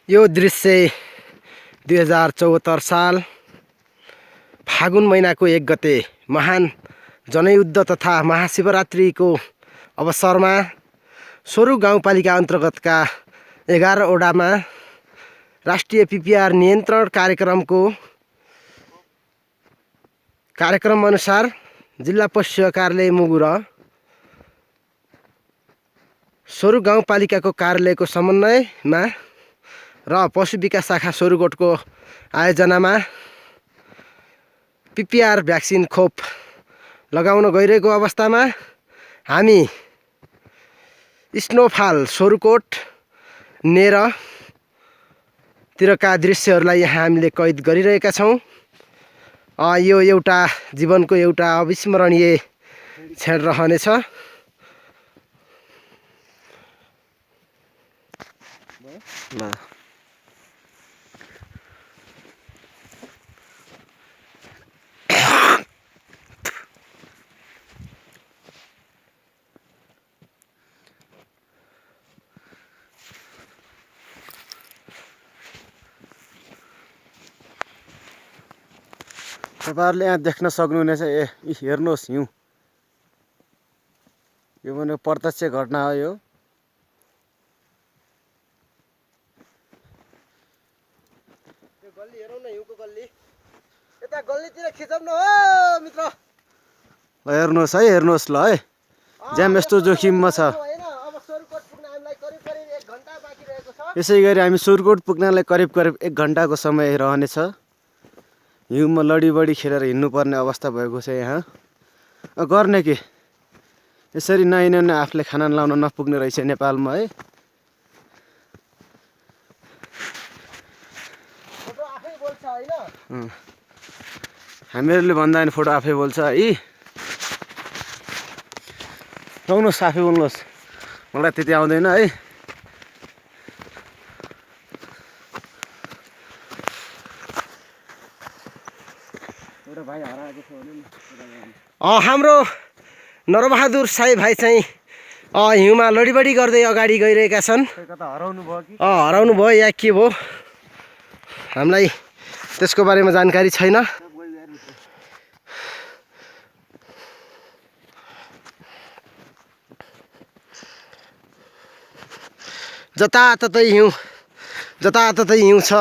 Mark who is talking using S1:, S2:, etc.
S1: यो दृश्य 2074 साल फागुन महिनाको 1 गते महान जनयुद्ध तथा महाशिवरात्रिको अवसरमा सोरु गाउँपालिका अन्तर्गतका 11 वडामा राष्ट्रिय पीपीआर नियन्त्रण कार्यक्रम अनुसार जिल्ला पशु कार्यालय मुगु र सोरु गाउँपालिकाको कार्यालयको समन्वयमा र पशु विकास शाखा सोरुगोटको आयोजनामा पीपीआर भ्याक्सिन खोप लगाउन गइरहेको अवस्थामा हामी स्नोफाल सोरुकोट नेरतिरका दृश्यहरूलाई यहाँ हामीले कैद गरिरहेका छौँ। यो एउटा जीवनको एउटा अविस्मरणीय क्षण रहनेछ।
S2: तपाईहरुले यहाँ देख्न सक्नुहुनेछ। हेर्नुहोस् हिउँ, यो भने प्रत्यक्ष घटना हो। यो
S1: गल्ली हेरौँ न, हिउँको गल्ली यता गल्लीतिर खिचौँ न हो मित्र।
S2: ल हेर्नुहोस् है, हेर्नुहोस् ल है, ज्याम यस्तो जोखिममा छ।
S1: अब सोरुकोट पुग्न हामीलाई करिब 1 घण्टा बाँकी रहेको छ।
S2: यसै गरी हामी सोरुकोट पुग्नलाई करिब 1 घण्टाको समय रहनेछ। हिउँमा लडीबडी खेलेर हिँड्नुपर्ने अवस्था भएको छ। यहाँ गर्ने के, यसरी नहिँड्ने आफूले खाना लाउन नपुग्ने रहेछ नेपालमा है।
S1: फोटो आफै बोल्छ हैन?
S2: हामीहरूले भन्दा नि फोटो आफै बोल्छ है। आउनुहोस्, आफै बोल्नुहोस्, मलाई त्यति आउँदैन है।
S1: हाम्रो नरबहादुर साई भाइ चाहिँ हिउँमा लडीबडी गर्दै अगाडि गइरहेका छन्। हराउनु भयो या के भयो, हामीलाई त्यसको बारेमा जानकारी छैन। जताततै हिउँ छ।